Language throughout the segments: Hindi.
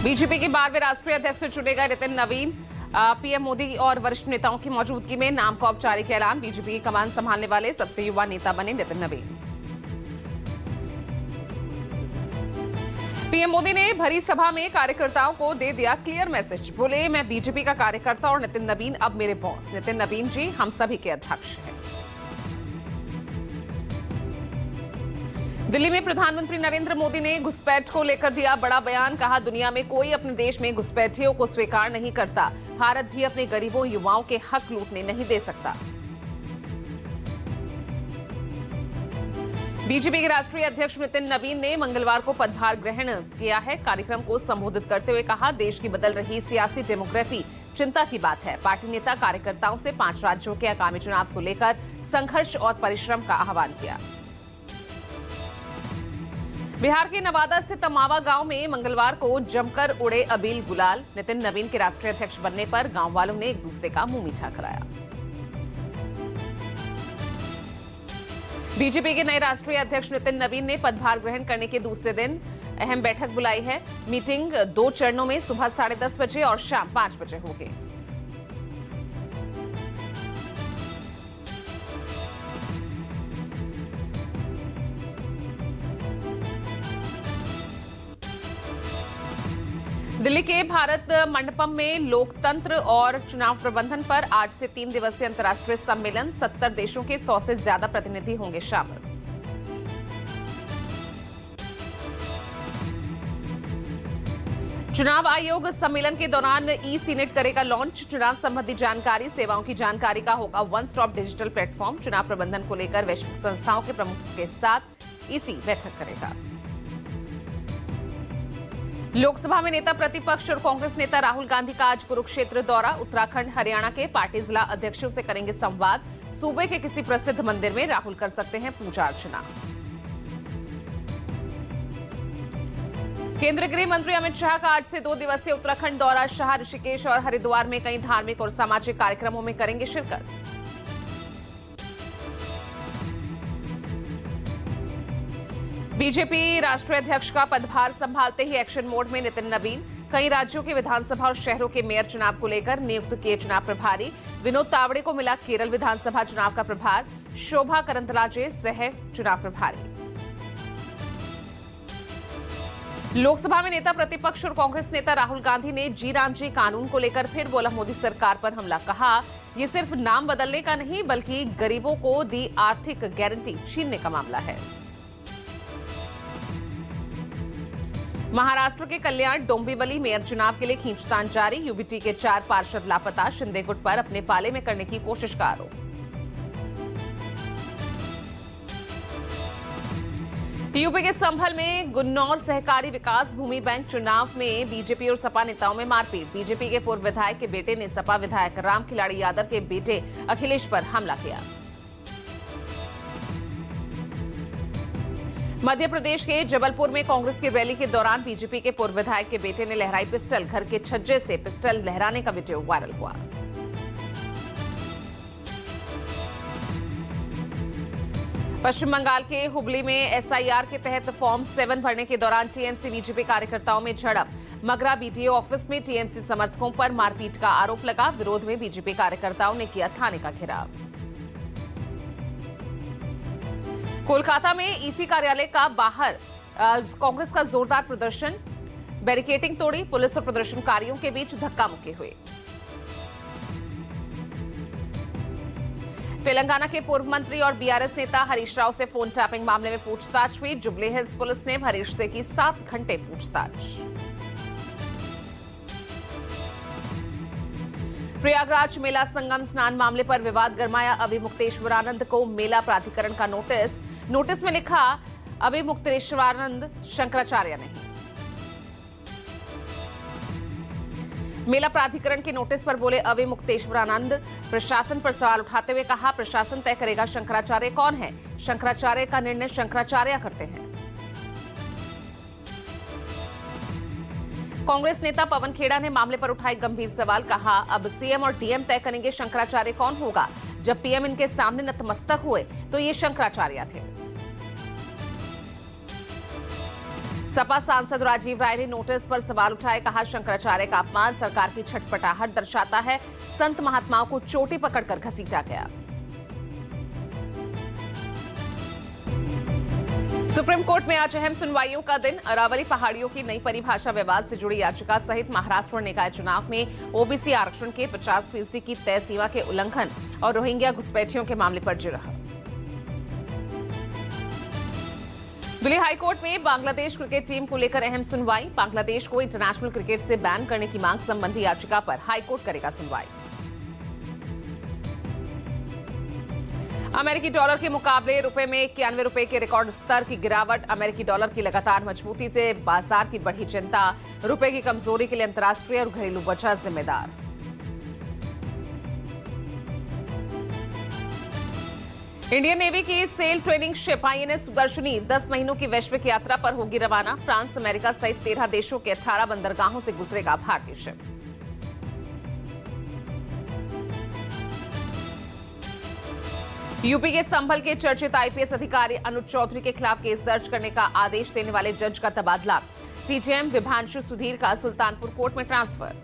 बीजेपी के 12वें राष्ट्रीय अध्यक्ष चुने गए नितिन नवीन। पीएम मोदी और वरिष्ठ नेताओं की मौजूदगी में नाम का औपचारिक ऐलान। बीजेपी की कमान संभालने वाले सबसे युवा नेता बने नितिन नवीन। पीएम मोदी ने भरी सभा में कार्यकर्ताओं को दे दिया क्लियर मैसेज। बोले, मैं बीजेपी का कार्यकर्ता और नितिन नवीन अब मेरे बॉस। नितिन नवीन जी हम सभी के अध्यक्ष हैं। दिल्ली में प्रधानमंत्री नरेंद्र मोदी ने घुसपैठ को लेकर दिया बड़ा बयान। कहा, दुनिया में कोई अपने देश में घुसपैठियों को स्वीकार नहीं करता। भारत भी अपने गरीबों युवाओं के हक लूटने नहीं दे सकता। बीजेपी के राष्ट्रीय अध्यक्ष नितिन नवीन ने मंगलवार को पदभार ग्रहण किया है। कार्यक्रम को संबोधित करते हुए कहा, देश की बदल रही सियासी डेमोग्राफी चिंता की बात है। पार्टी नेता कार्यकर्ताओं से 5 राज्यों के आगामी चुनाव को लेकर संघर्ष और परिश्रम का आह्वान किया। बिहार के नवादा स्थित अमावा गांव में मंगलवार को जमकर उड़े अबील गुलाल। नितिन नवीन के राष्ट्रीय अध्यक्ष बनने पर गांव वालों ने एक दूसरे का मुंह मीठा कराया। बीजेपी के नए राष्ट्रीय अध्यक्ष नितिन नवीन ने पदभार ग्रहण करने के दूसरे दिन अहम बैठक बुलाई है। मीटिंग 2 चरणों में सुबह 10:30 बजे और शाम 5 बजे होगी। दिल्ली के भारत मंडपम में लोकतंत्र और चुनाव प्रबंधन पर आज से 3 दिवसीय अंतर्राष्ट्रीय सम्मेलन। 70 देशों के 100 से ज्यादा प्रतिनिधि होंगे शामिल। चुनाव आयोग सम्मेलन के दौरान ई-सीनेट करेगा लॉन्च। चुनाव संबंधी जानकारी, सेवाओं की जानकारी का होगा वन स्टॉप डिजिटल प्लेटफॉर्म। चुनाव प्रबंधन को लेकर वैश्विक संस्थाओं के प्रमुखों के साथ ईसी बैठक करेगा। लोकसभा में नेता प्रतिपक्ष और कांग्रेस नेता राहुल गांधी का आज कुरुक्षेत्र दौरा। उत्तराखंड, हरियाणा के पार्टी जिला अध्यक्षों से करेंगे संवाद। सूबे के किसी प्रसिद्ध मंदिर में राहुल कर सकते हैं पूजा अर्चना। केंद्रीय गृह मंत्री अमित शाह का आज से 2 दिवसीय उत्तराखंड दौरा। शाह ऋषिकेश और हरिद्वार में कई धार्मिक और सामाजिक कार्यक्रमों में करेंगे शिरकत। बीजेपी राष्ट्रीय अध्यक्ष का पदभार संभालते ही एक्शन मोड में नितिन नवीन। कई राज्यों के विधानसभा और शहरों के मेयर चुनाव को लेकर नियुक्त किए चुनाव प्रभारी। विनोद तावड़े को मिला केरल विधानसभा चुनाव का प्रभार। शोभा करंदलाजे सह चुनाव प्रभारी। लोकसभा में नेता प्रतिपक्ष और कांग्रेस नेता राहुल गांधी ने जी राम जी कानून को लेकर फिर बोला मोदी सरकार पर हमला। कहा, ये सिर्फ नाम बदलने का नहीं बल्कि गरीबों को दी आर्थिक गारंटी छीनने का मामला है। महाराष्ट्र के कल्याण डोंबिवली मेयर चुनाव के लिए खींचतान जारी। यूबीटी के 4 पार्षद लापता। शिंदे गुट पर अपने पाले में करने की कोशिश का आरोप। यूपी के संभल में गुन्नौर सहकारी विकास भूमि बैंक चुनाव में बीजेपी और सपा नेताओं में मारपीट। बीजेपी के पूर्व विधायक के बेटे ने सपा विधायक राम खिलाड़ी यादव के बेटे अखिलेश पर हमला किया। मध्य प्रदेश के जबलपुर में कांग्रेस की रैली के दौरान बीजेपी के पूर्व विधायक के बेटे ने लहराई पिस्टल। घर के छज्जे से पिस्टल लहराने का वीडियो वायरल हुआ। पश्चिम बंगाल के हुबली में एसआईआर के तहत फॉर्म 7 भरने के दौरान टीएमसी बीजेपी कार्यकर्ताओं में झड़प। मगरा बीडीओ ऑफिस में टीएमसी समर्थकों पर मारपीट का आरोप लगा। विरोध में बीजेपी कार्यकर्ताओं ने किया थाने का घेराव। कोलकाता में ईसी कार्यालय का बाहर कांग्रेस का जोरदार प्रदर्शन। बैरिकेडिंग तोड़ी। पुलिस और प्रदर्शनकारियों के बीच धक्का मुक्की हुई। तेलंगाना के पूर्व मंत्री और बीआरएस नेता हरीश राव से फोन टैपिंग मामले में पूछताछ हुई। जुबली हिल्स पुलिस ने हरीश से की 7 घंटे पूछताछ। प्रयागराज मेला संगम स्नान मामले पर विवाद गरमाया। अभिमुक्तेश्वरानंद को मेला प्राधिकरण का नोटिस। नोटिस में लिखा, अभिमुक्तेश्वरानंद शंकराचार्य नहीं। मेला प्राधिकरण के नोटिस पर बोले अभिमुक्तेश्वरानंद। प्रशासन पर सवाल उठाते हुए कहा, प्रशासन तय करेगा शंकराचार्य कौन है। शंकराचार्य का निर्णय शंकराचार्य करते हैं। कांग्रेस नेता पवन खेड़ा ने मामले पर उठाए गंभीर सवाल। कहा, अब सीएम और डीएम तय करेंगे शंकराचार्य कौन होगा। जब पीएम इनके सामने नतमस्तक हुए तो ये शंकराचार्य थे। सपा सांसद राजीव राय ने नोटिस पर सवाल उठाए, कहा शंकराचार्य का अपमान सरकार की छटपटाहट दर्शाता है, संत महात्माओं को चोटी पकड़कर घसीटा गया। सुप्रीम कोर्ट में आज अहम सुनवाइयों का दिन। अरावली पहाड़ियों की नई परिभाषा विवाद से जुड़ी याचिका सहित महाराष्ट्र निकाय चुनाव में ओबीसी आरक्षण के 50% की तय सीमा के उल्लंघन और रोहिंग्या घुसपैठियों के मामले पर जिरह। दिल्ली हाईकोर्ट में बांग्लादेश क्रिकेट टीम को लेकर अहम सुनवाई। बांग्लादेश को इंटरनेशनल क्रिकेट से बैन करने की मांग संबंधी याचिका पर हाईकोर्ट करेगा सुनवाई। अमेरिकी डॉलर के मुकाबले रुपए में 91 रुपए के रिकॉर्ड स्तर की गिरावट। अमेरिकी डॉलर की लगातार मजबूती से बाजार की बढ़ी चिंता। रुपए की कमजोरी के लिए अंतर्राष्ट्रीय और घरेलू वजह जिम्मेदार। इंडियन नेवी की cell training ship INS Sudarshani 10 महीनों की वैश्विक यात्रा पर होगी रवाना। फ्रांस, अमेरिका सहित 13 देशों के 18 बंदरगाहों से गुजरेगा भारतीय शिप। यूपी के संभल के चर्चित आईपीएस अधिकारी अनुज चौधरी के खिलाफ केस दर्ज करने का आदेश देने वाले जज का तबादला। सीजेएम विभांशु सुधीर का सुल्तानपुर कोर्ट में ट्रांसफर।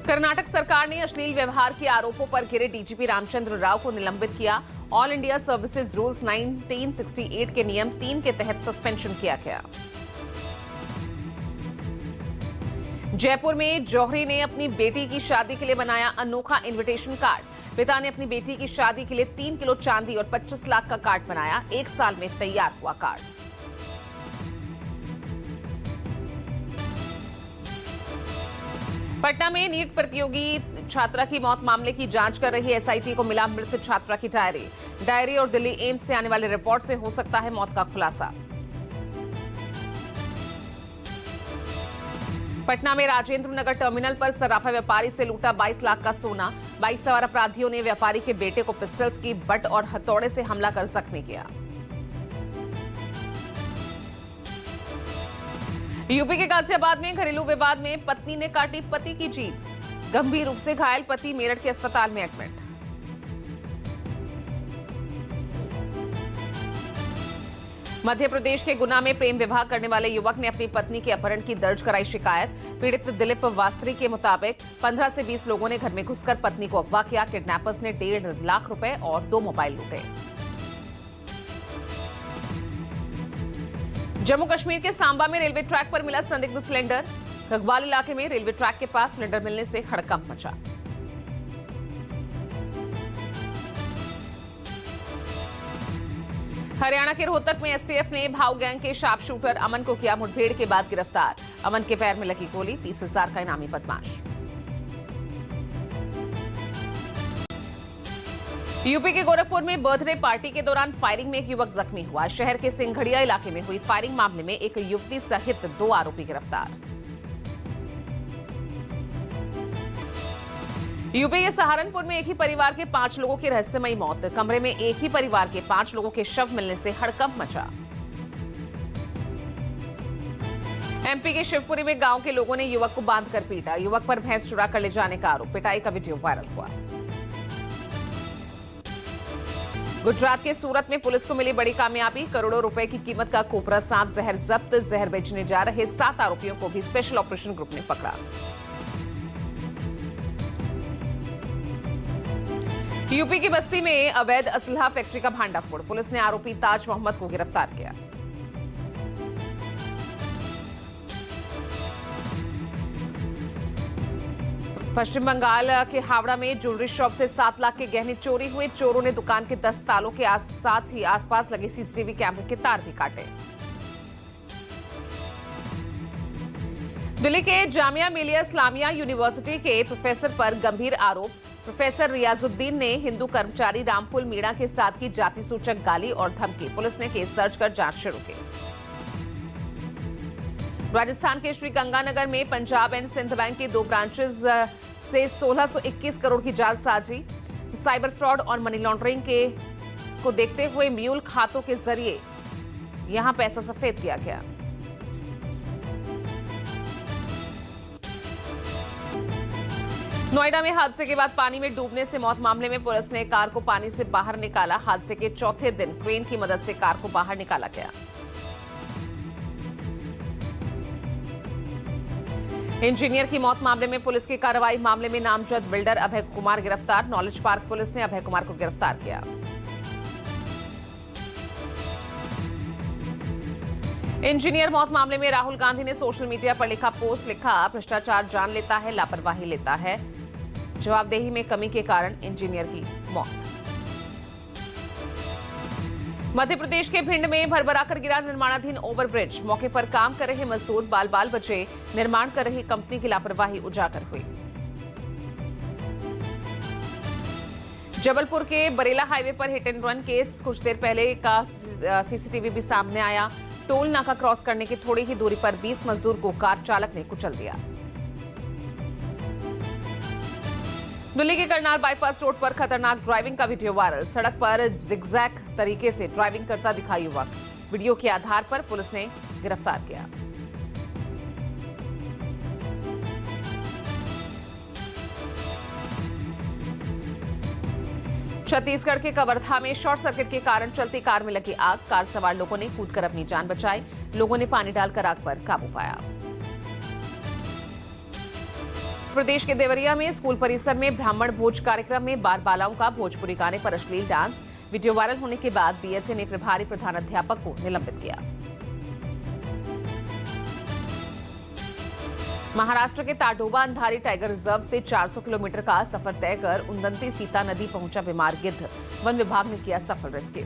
कर्नाटक सरकार ने अश्लील व्यवहार के आरोपों पर घिरे डीजीपी रामचंद्र राव को निलंबित किया। ऑल इंडिया सर्विसेज रूल्स 1968 के नियम 3 के तहत सस्पेंशन किया गया। जयपुर में जौहरी ने अपनी बेटी की शादी के लिए बनाया अनोखा इनविटेशन कार्ड। पिता ने अपनी बेटी की शादी के लिए 3 किलो चांदी और 25 लाख का कार्ड बनाया। 1 साल में तैयार हुआ कार्ड। पटना में नीट प्रतियोगी छात्रा की मौत मामले की जांच कर रही एसआईटी को मिला मृत छात्रा की डायरी और दिल्ली एम्स से आने वाले रिपोर्ट से हो सकता है मौत का खुलासा। पटना में राजेंद्र नगर टर्मिनल पर सराफा व्यापारी से लूटा 22 लाख का सोना। 22 सवार अपराधियों ने व्यापारी के बेटे को पिस्टल्स की बट और हथौड़े से हमला कर जख्मी किया। यूपी के गाजियाबाद में घरेलू विवाद में पत्नी ने काटी पति की जीभ। गंभीर रूप से घायल पति मेरठ के अस्पताल में एडमिट। मध्य प्रदेश के गुना में प्रेम विवाह करने वाले युवक ने अपनी पत्नी के अपहरण की दर्ज कराई शिकायत। पीड़ित दिलीप वास्तरी के मुताबिक 15 से 20 लोगों ने घर में घुसकर पत्नी को अगवा किया। किडनैपर्स ने 1.5 लाख रुपए और 2 मोबाइल लूटे। जम्मू कश्मीर के सांबा में रेलवे ट्रैक पर मिला संदिग्ध सिलेंडर। गगवाल इलाके में रेलवे ट्रैक के पास सिलेंडर मिलने से हड़कंप मचा। हरियाणा के रोहतक में एसटीएफ ने भाऊ गैंग के शार्प शूटर अमन को किया मुठभेड़ के बाद गिरफ्तार। अमन के पैर में लगी गोली। 30,000 का इनामी बदमाश। यूपी के गोरखपुर में बर्थडे पार्टी के दौरान फायरिंग में एक युवक जख्मी हुआ। शहर के सिंघड़िया इलाके में हुई फायरिंग मामले में एक युवती सहित 2 आरोपी गिरफ्तार। यूपी के सहारनपुर में एक ही परिवार के 5 लोगों की रहस्यमयी मौत। कमरे में एक ही परिवार के 5 लोगों के शव मिलने से हड़कंप मचा। एमपी के शिवपुरी में गांव के लोगों ने युवक को बांधकर पीटा। युवक पर भैंस चुरा कर ले जाने का आरोप। पिटाई का वीडियो वायरल हुआ। गुजरात के सूरत में पुलिस को मिली बड़ी कामयाबी। करोड़ों रुपए की कीमत का कोबरा सांप जहर जब्त। जहर बेचने जा रहे 7 आरोपियों को भी स्पेशल ऑपरेशन ग्रुप ने पकड़ा। यूपी की बस्ती में अवैध असलहा फैक्ट्री का भांडाफोड़। पुलिस ने आरोपी ताज मोहम्मद को गिरफ्तार किया। पश्चिम बंगाल के हावड़ा में ज्वेलरी शॉप से 7 लाख के गहने चोरी हुए। चोरों ने दुकान के 10 तालों के साथ ही आसपास लगे सीसीटीवी कैमरे के तार भी काटे। दिल्ली के जामिया मिलिया इस्लामिया यूनिवर्सिटी के प्रोफेसर पर गंभीर आरोप। प्रोफेसर रियाजुद्दीन ने हिंदू कर्मचारी रामफुल मीणा के साथ की जाति सूचक गाली और धमकी। पुलिस ने केस दर्ज कर जांच शुरू की। राजस्थान के श्री गंगानगर में पंजाब एंड सिंध बैंक की 2 ब्रांचेस से 1621 करोड़ की जालसाजी। साइबर फ्रॉड और मनी लॉन्ड्रिंग को देखते हुए म्यूल खातों के जरिए यहां पैसा सफेद किया गया। नोएडा में हादसे के बाद पानी में डूबने से मौत मामले में पुलिस ने कार को पानी से बाहर निकाला। हादसे के चौथे दिन क्रेन की मदद से कार को बाहर निकाला गया। इंजीनियर की मौत मामले में पुलिस की कार्रवाई। मामले में नामजद बिल्डर अभय कुमार गिरफ्तार। नॉलेज पार्क पुलिस ने अभय कुमार को गिरफ्तार किया। इंजीनियर मौत मामले में राहुल गांधी ने सोशल मीडिया पर लिखा पोस्ट। लिखा, भ्रष्टाचार जान लेता है, लापरवाही लेता है, जवाबदेही में कमी के कारण इंजीनियर की मौत। मध्य प्रदेश के भिंड में भरभराकर गिरा निर्माणाधीन ओवरब्रिज। मौके पर काम कर रहे मजदूर बाल बाल बचे। निर्माण कर रही कंपनी की लापरवाही उजागर हुई। जबलपुर के बरेला हाईवे पर हिट एंड रन केस। कुछ देर पहले का सीसीटीवी भी सामने आया। टोल नाका क्रॉस करने की थोड़ी ही दूरी पर 20 मजदूर को कार चालक ने कुचल दिया। दिल्ली के करनाल बाईपास रोड पर खतरनाक ड्राइविंग का वीडियो वायरल। सड़क पर जिगजैग तरीके से ड्राइविंग करता दिखा युवक। वीडियो के आधार पर पुलिस ने गिरफ्तार किया। छत्तीसगढ़ के कवर्धा में शॉर्ट सर्किट के कारण चलती कार में लगी आग। कार सवार लोगों ने कूदकर अपनी जान बचाई। लोगों ने पानी डालकर आग पर काबू पाया। प्रदेश के देवरिया में स्कूल परिसर में ब्राह्मण भोज कार्यक्रम में बाल बालाओं का भोजपुरी गाने पर अश्लील डांस। वीडियो वायरल होने के बाद बीएसए ने प्रभारी प्रधानाध्यापक को निलंबित किया। महाराष्ट्र के ताडोबा अंधारी टाइगर रिजर्व से 400 किलोमीटर का सफर तय कर उंदंती सीता नदी पहुंचा बीमार गिद्ध। वन विभाग ने किया सफल रेस्क्यू।